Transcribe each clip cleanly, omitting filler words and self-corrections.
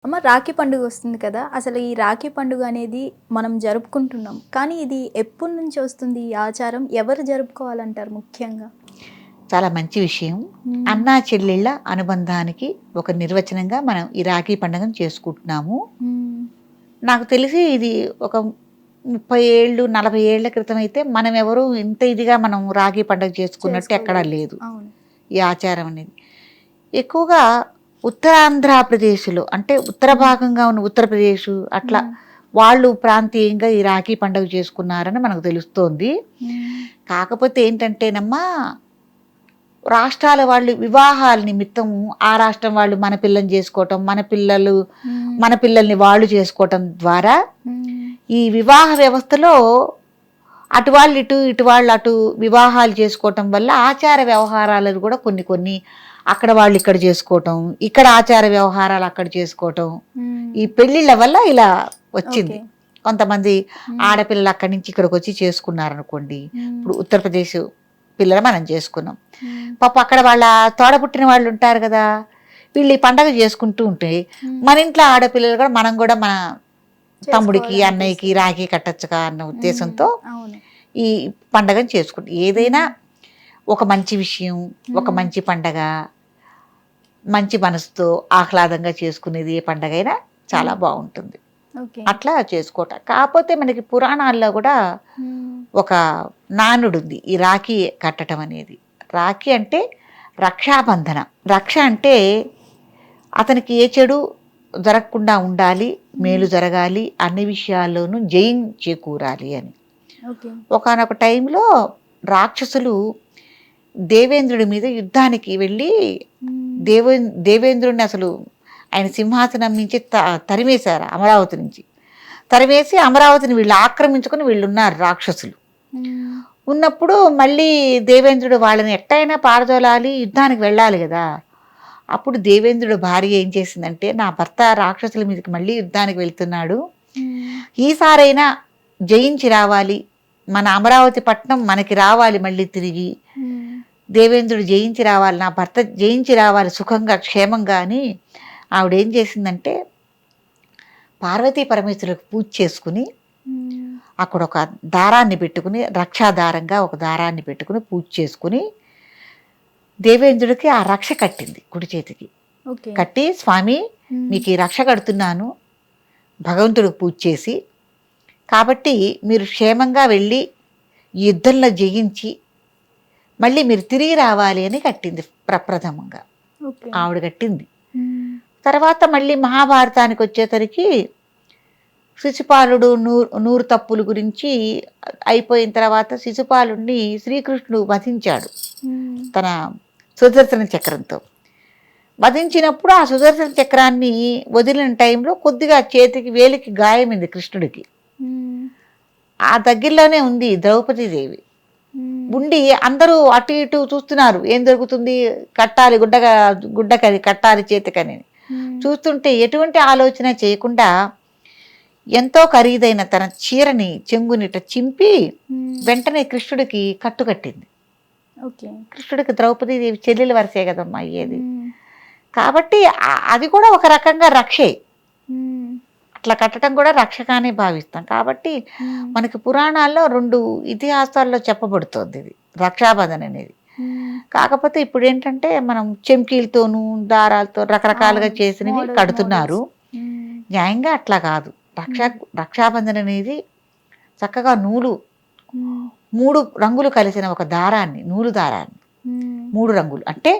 అమ్మ రాఖీ పండుగ వస్తుంది కదా! అసలు ఈ రాఖీ పండుగ అనేది మనం జరుపుకుంటున్నాం. కానీ ఇది ఎప్పటి నుంచి వస్తుంది ఈ ఆచారం? ఎవరు జరుపుకోవాలంటారు ముఖ్యంగా? చాలా మంచి విషయం. హ్మ్. అన్నా చెల్లెళ్ళ అనుబంధానికి ఒక నిర్వచనంగా మనం ఈ రాఖీ పండుగను చేసుకుంటున్నాము. హ్మ్. నాకు తెలిసి ఇది ఒక 30 ఏళ్ళు, 40 ఏళ్ల క్రితం అయితే మనం ఎవరు ఇంత ఇదిగా మనం రాఖీ పండుగ చేసుకున్నట్టు ఎక్కడా చేసుకోలేదు. లేదు. అవును. ఈ ఆచారం అనేది. ఎక్కువగా ఉత్తరాంధ్రప్రదేశ్‌లో అంటే ఉత్తర హ్మ్. భాగంగా ఉన్న ఉత్తరప్రదేశ్ అట్లా హ్మ్. వాళ్ళు ప్రాంతీయంగా ఈ రాఖీ పండుగ చేసుకున్నారని మనకు తెలుస్తోంది. హ్మ్. కాకపోతే ఏంటంటేనమ్మా రాష్ట్రాల వాళ్ళు వివాహాల నిమిత్తం ఆ రాష్ట్రం వాళ్ళు మన పిల్లని చేసుకోవటం, హ్మ్. మన పిల్లల్ని వాళ్ళు చేసుకోవటం ద్వారా హ్మ్. ఈ వివాహ వ్యవస్థలో అటు వాళ్ళు ఇటు, ఇటు వాళ్ళు అటు వివాహాలు చేసుకోవటం వల్ల ఆచార వ్యవహారాలను కూడా కొన్ని కొన్ని అక్కడ వాళ్ళు ఇక్కడ చేసుకోవటం, ఇక్కడ ఆచార వ్యవహారాలు అక్కడ చేసుకోవటం, హ్మ్. ఈ పెళ్ళిళ్ళ వల్ల ఇలా వచ్చింది. ఓకే. కొంతమంది హ్మ్. ఆడపిల్లలు అక్కడి నుంచి ఇక్కడికి వచ్చి చేసుకున్నారనుకోండి. హ్మ్. ఇప్పుడు ఉత్తరప్రదేశ్ పిల్లలు మనం చేసుకున్నాం. హ్మ్. పాపం అక్కడ వాళ్ళ తోడబుట్టిన వాళ్ళు ఉంటారు కదా! వీళ్ళు ఈ పండగ చేసుకుంటూ ఉంటే, హ్మ్. మన ఇంట్లో ఆడపిల్లలు కూడా మనం కూడా మన తమ్ముడికి, అన్నయ్యకి చేసుకోవాలనిపిస్తది. రాఖీ కట్టొచ్చుగా అన్న హ్మ్. ఉద్దేశంతో అవును. ఈ పండగను చేసుకుంటాం. ఏదైనా హ్మ్. ఒక మంచి విషయం, ఒక హ్మ్. మంచి పండగ, మంచి మనసుతో ఆహ్లాదంగా చేసుకునేది ఏ పండగైనా చాలా హ్మ్. బావుంటుంది. ఓకే. అట్లా చేసుకోవటం. కాపోతే మనకి పురాణాల్లో కూడా హ్మ్. ఒక నానుడుంది. ఈ రాఖీ కట్టటం అనేది. రాఖీ అంటే రక్షాబంధనం. రక్ష అంటే అతనికి ఏ చెడు జరగకుండా ఉండాలి, హ్మ్. మేలు జరగాలి, అన్ని విషయాల్లోనూ జయం చేకూరాలి అని. ఓకే. ఒకానొక టైంలో రాక్షసులు దేవేంద్రుడి మీద యుద్ధానికి వెళ్ళి హ్మ్. దేవేంద్రుడిని అసలు ఆయన సింహాసనం నుంచి తరిమేశారు అమరావతి నుంచి. తరిమేసి అమరావతిని వీళ్ళు ఆక్రమించుకొని వీళ్ళున్నారు రాక్షసులు. హ్మ్. ఉన్నప్పుడు మళ్ళీ దేవేంద్రుడు వాళ్ళని ఎట్టయినా పారదోలాలి, యుద్ధానికి వెళ్ళాలి గదా! అప్పుడు దేవేంద్రుడి భార్య ఏం చేసిందంటే, నా భర్త రాక్షసుల మీదకి మళ్ళీ యుద్ధానికి వెళ్తున్నాడు. హ్మ్. ఈసారైనా జయించి రావాలి. మన అమరావతి పట్నం మనకి రావాలి మళ్ళీ తిరిగి. హ్మ్. దేవేంద్రుడు జయించి రావాలి. నా భర్త జయించి రావాలి సుఖంగా, క్షేమంగా అని ఆవిడేం చేసిందంటే, పార్వతీ పరమేశ్వరులకు పూజ చేసుకుని, హ్మ్. అక్కడ ఒక దారాన్ని పెట్టుకుని, రక్షాదారంగా ఒక దారాన్ని పెట్టుకుని పూజ చేసుకుని, దేవేంద్రుడికి ఆ రక్ష కట్టింది కుడి చేతికి. ఓకే. కట్టి, స్వామి హ్మ్. మీకు ఈ రక్ష కడుతున్నాను భగవంతుడికి పూజ చేసి. కాబట్టి మీరు క్షేమంగా వెళ్ళి ఈ యుద్ధంలో జయించి మళ్ళీ మీరు తిరిగి రావాలి అని కట్టింది ప్రప్రథమంగా. ఓకే. ఆవిడ కట్టింది. హ్మ్. తర్వాత మళ్ళీ మహాభారతానికి వచ్చేసరికి శిశుపాలుడు నూరు తప్పుల గురించి అయిపోయిన తర్వాత శిశుపాలుడిని శ్రీకృష్ణుడు వధించాడు హ్మ్. తన సుదర్శన చక్రంతో. వధించినప్పుడు ఆ సుదర్శన చక్రాన్ని వదిలిన టైంలో కొద్దిగా చేతికి వేలికి గాయమైంది కృష్ణుడికి. హ్మ్. ఆ దగ్గరలోనే ఉంది ద్రౌపదీదేవి. హ్మ్. ఉండి అందరూ అటు ఇటు చూస్తున్నారు. ఏం జరుగుతుంది? కట్టాలి గుడ్డకని కట్టాలి చేతికని. హ్మ్. చూస్తుంటే ఎటువంటి ఆలోచన చేయకుండా ఎంతో ఖరీదైన తన చీరని చెంగునిట చింపి హ్మ్. వెంటనే కృష్ణుడికి కట్టుకట్టింది. ఓకే. కృష్ణుడికి ద్రౌపదీదేవి చెల్లెలు వరసే కదమ్మా అయ్యేది. హ్మ్. కాబట్టి అది కూడా ఒక రకంగా రక్షే. హ్మ్. అట్లా కట్టడం కూడా రక్షగానే భావిస్తాం. కాబట్టి హ్మ్. మనకి పురాణాల్లో 2 ఇతిహాసాల్లో చెప్పబడుతోంది ఇది. రక్షాబంధన్ అనేది. హ్మ్. కాకపోతే ఇప్పుడేంటంటే మనం చెంకీలతోనూ, దారాలతో రకరకాలుగా అవును. చేసినవి కడుతున్నారు. మోడల్స్. హ్మ్. న్యాయంగా అట్లా కాదు. హ్మ్. రక్షాబంధన్ అనేది చక్కగా నూలు హ్మ్. 3 రంగులు కలిసిన ఒక దారాన్ని, నూలు దారాన్ని హ్మ్. 3 రంగులు అంటే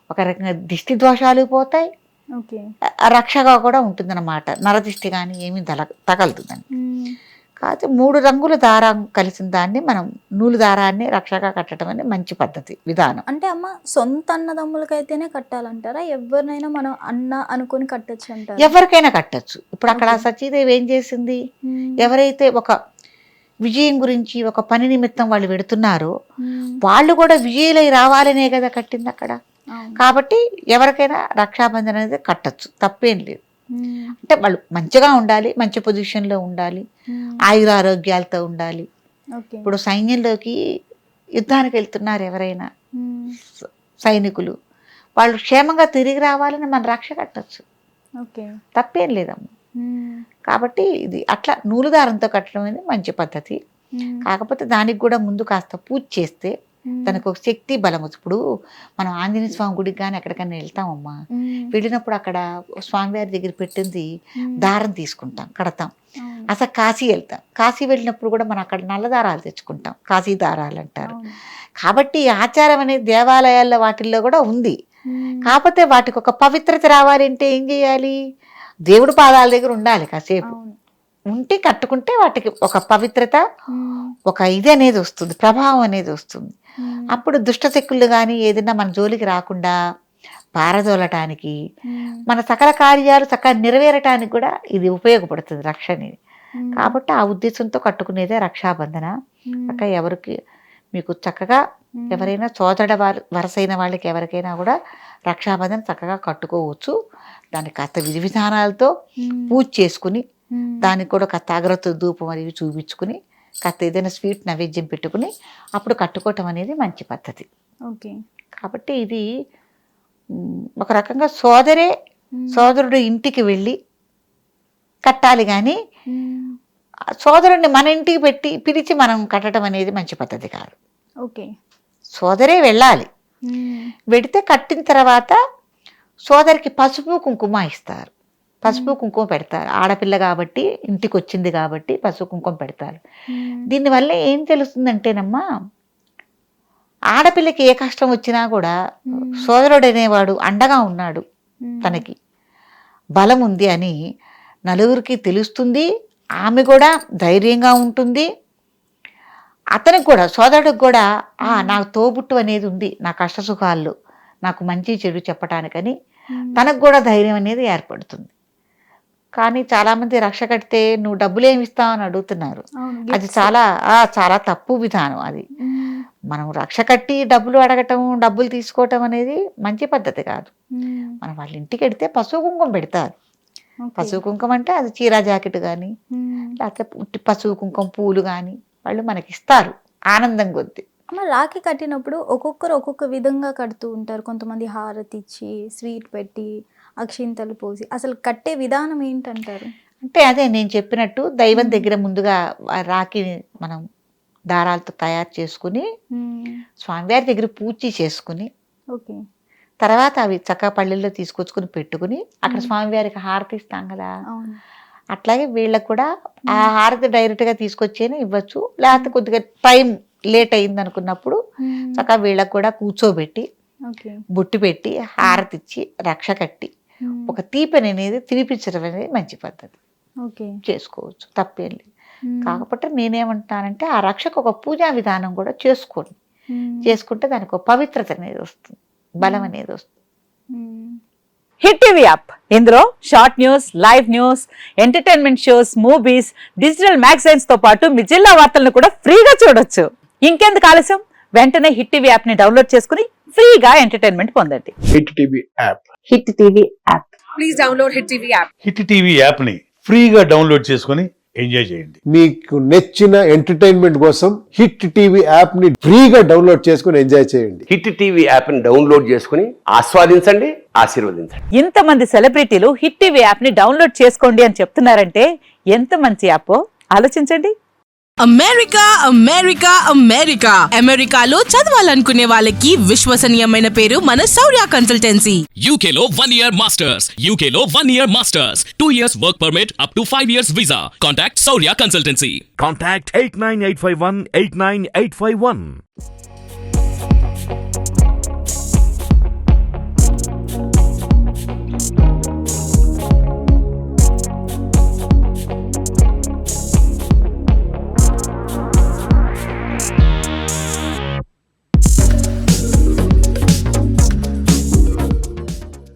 ఒక రకంగా దిష్టి దోషాలు పోతాయి. ఓకే. రక్షగా కూడా ఉంటుందన్నమాట. నరదిష్టి గాని ఏమీ తగలదుదని. హ్మ్. కాకపోతే 3 రంగుల దారం కలిసిన దాన్ని మనం నూలు దారాన్ని రక్షగా కట్టడం అనేది మంచి పద్ధతి, విధానం. అంటే అమ్మ సొంత అన్నదమ్ములకైతేనే కట్టాలంటారా? ఎవరినైనా మనం అన్న అనుకోని కట్టొచ్చంటారా? ఎవరికైనా కట్టొచ్చు. ఇప్పుడు అక్కడ ఓకే. సతీదేవి ఏం చేసింది? హ్మ్. ఎవరైతే ఒక విజయం గురించి ఒక పని నిమిత్తం వాళ్ళు వెడుతున్నారో, హ్మ్. వాళ్ళు కూడా విజయులై రావాలనే కదా కట్టిందక్కడ. అవును. కాబట్టి ఎవరికైనా రక్షాబంధన్ అనేది కట్టొచ్చు. తప్పేం లేదు. హ్మ్. అంటే వాళ్ళు మంచిగా ఉండాలి, మంచి పొజిషన్‌లో ఉండాలి, హ్మ్. ఆయురారోగ్యాలతో ఉండాలి. ఓకే. ఇప్పుడు సైన్యంలోకి యుద్ధానికి వెళ్తున్నారు ఎవరైనా హ్మ్. స సైనికులు. వాళ్ళు క్షేమంగా తిరిగి రావాలని మనం రక్ష కట్టొచ్చు. ఓకే. తప్పేం లేదమ్మా. కాబట్టి ఇది అట్లా నూలు దారంతో కట్టడం అనేది మంచి పద్ధతి. కాకపోతే దానికి కూడా ముందు కాస్త పూజ చేస్తే దానికి ఒక శక్తి బలం వస్తుంది. ఇప్పుడు మనం ఆంజనేయ స్వామి గుడికి కానీ ఎక్కడికైనా వెళ్తామమ్మా, వెళ్ళినప్పుడు అక్కడ స్వామివారి దగ్గర పెట్టింది దారం తీసుకుంటాం, కడతాం. అసలు కాశీ వెళ్తాం, కాశీ వెళ్ళినప్పుడు కూడా మనం అక్కడ నల్ల దారాలు తెచ్చుకుంటాం, కాశీ దారాలు అంటారు. కాబట్టి ఈ ఆచారం అనేది దేవాలయాల్లో వాటిల్లో కూడా ఉంది. కాకపోతే వాటికి ఒక పవిత్రత రావాలంటే ఏం చేయాలి, దేవుడి పాదాల దగ్గర ఉండాలి కాసేపు, ఉంటే కట్టుకుంటే వాటికి ఒక పవిత్రత, ఒక ఇది అనేది వస్తుంది, ప్రభావం అనేది వస్తుంది. అప్పుడు దుష్టశక్తులు కానీ ఏదైనా మన జోలికి రాకుండా పారదోలటానికి, మన సకల కార్యాలు చక్కగా నెరవేరటానికి కూడా ఇది ఉపయోగపడుతుంది రక్ష అనేది. కాబట్టి ఆ ఉద్దేశంతో కట్టుకునేదే రక్షాబంధన. అక్క ఎవరికి మీకు చక్కగా ఎవరైనా సోదర వరసైన వాళ్ళకి ఎవరికైనా కూడా రక్షాబంధన చక్కగా కట్టుకోవచ్చు. దానికి కాస్త విధి విధానాలతో పూజ చేసుకుని, దానికి కూడా కాస్త అగరత్తు ధూపం అనేవి చూపించుకుని, కాస్త ఏదైనా స్వీట్ నైవేద్యం పెట్టుకుని అప్పుడు కట్టుకోవటం అనేది మంచి పద్ధతి. ఓకే. కాబట్టి ఇది ఒక రకంగా సోదరుడు ఇంటికి వెళ్ళి కట్టాలి, కానీ సోదరుడిని మన ఇంటికి పిలిచి మనం కట్టడం అనేది మంచి పద్ధతి కాదు. ఓకే. సోదరే వెళ్ళాలి, వెడితే కట్టిన తర్వాత సోదరికి పసుపు కుంకుమ ఇస్తారు, పసుపు కుంకుమ పెడతారు. ఆడపిల్ల కాబట్టి ఇంటికి వచ్చింది కాబట్టి పసుపు కుంకుమ పెడతారు. దీనివల్ల ఏం తెలుస్తుందంటేనమ్మా, ఆడపిల్లకి ఏ కష్టం వచ్చినా కూడా సోదరుడు అనేవాడు అండగా ఉన్నాడు, తనకి బలం ఉంది అని నలుగురికి తెలుస్తుంది. ఆమె కూడా ధైర్యంగా ఉంటుంది. అతనికి కూడా, సోదరుడికి కూడా నాకు తోబుట్టు అనేది ఉంది, నా కష్ట సుఖాల్లో నాకు మంచి చెడు చెప్పటానికని తనకు కూడా ధైర్యం అనేది ఏర్పడుతుంది. కానీ చాలామంది రక్ష కడితే నువ్వు డబ్బులు ఏమి ఇస్తావు అని అడుగుతున్నారు. అది చాలా తప్పు విధానం. అది మనం రక్ష కట్టి డబ్బులు అడగటం, డబ్బులు తీసుకోవటం అనేది మంచి పద్ధతి కాదు. మనం వాళ్ళ ఇంటికి వెడితే పసుపు కుంకుమ పెడతారు. పసుపు కుంకుమ అంటే అది చీరా జాకెట్ కానీ, లేకపోతే పసుపు కుంకుమ పూలు కానీ వాళ్ళు మనకి ఇస్తారు ఆనందం కొద్ది. అమ్మ, రాఖీ కట్టినప్పుడు ఒక్కొక్కరు ఒక్కొక్క విధంగా కడుతూ ఉంటారు. కొంతమంది హారతి ఇచ్చి, స్వీట్ పెట్టి, అక్షింతలు పోసి, అసలు కట్టే విధానం ఏంటంటారు? అంటే అదే నేను చెప్పినట్టు దైవం దగ్గర ముందుగా రాఖీ మనం దారాలతో తయారు చేసుకుని స్వామివారి దగ్గర పూజ చేసుకుని, ఓకే, తర్వాత అవి చక్కగా పళ్ళెల్లో తీసుకొచ్చుకుని పెట్టుకుని అక్కడ స్వామివారికి హారతి ఇస్తాం కదా, అట్లాగే వీళ్ళకు కూడా ఆ హారతి డైరెక్ట్గా తీసుకొచ్చేనే ఇవ్వచ్చు. లేకపోతే కొద్దిగా టైం లేట్ అయింది అనుకున్నప్పుడు చక్కగా వీళ్ళకు కూడా కూర్చోబెట్టి, బొట్టు పెట్టి, హారతి ఇచ్చి, రక్ష కట్టి ఒక తీపని అనేది తినిపించడం అనేది మంచి పద్ధతి. చేసుకోవచ్చు, తప్పేం లేదు. కాకపోతే నేనేమంటానంటే ఆ రక్షకు ఒక పూజా విధానం కూడా చేసుకుంటే దానికి ఒక పవిత్రత అనేది వస్తుంది, బలం అనేది వస్తుంది. హిట్ టీవీ యాప్, ఇందులో short news, live news, entertainment shows, movies, digital magazines తో పాటు మీ జిల్లా వార్తలను కూడా ఫ్రీగా చూడొచ్చు. ఇంకెందుకు ఆలస్యం, వెంటనే హిట్ టీవీ యాప్ ని డౌన్లోడ్ చేసుకుని ఫ్రీగా ఎంటర్టైన్మెంట్ పొందండి. Hit TV app. Hit TV app. Please download hit TV app. Hit TV app ని ఫ్రీగా డౌన్లోడ్ చేసుకొని ఎంజాయ్ చేయండి. మీకు నచ్చిన ఎంటర్టైన్మెంట్ కోసం హిట్ టీవీ యాప్ ని ఫ్రీగా డౌన్లోడ్ చేసుకుని ఎంజాయ్ చేయండి. హిట్ టీవీ యాప్ ని డౌన్లోడ్ చేసుకుని ఆస్వాదించండి, ఆశీర్వదించండి. ఇంతమంది సెలబ్రిటీలు హిట్ టీవీ యాప్ ని డౌన్లోడ్ చేసుకోండి అని చెప్తున్నారంటే ఎంత మంచి యాప్ ఆలోచించండి. అమెరికా అమెరికా అమెరికా అమెరికాలో చదవాలనుకునే వాళ్ళకి విశ్వసనీయమైన పేరు మన శౌర్య కన్సల్టెన్సీ. UK లో 1 year masters. UK లో 1 year masters. 2 years work permit up to 5 years visa. Contact Saurya Consultancy. Contact 89851 89851.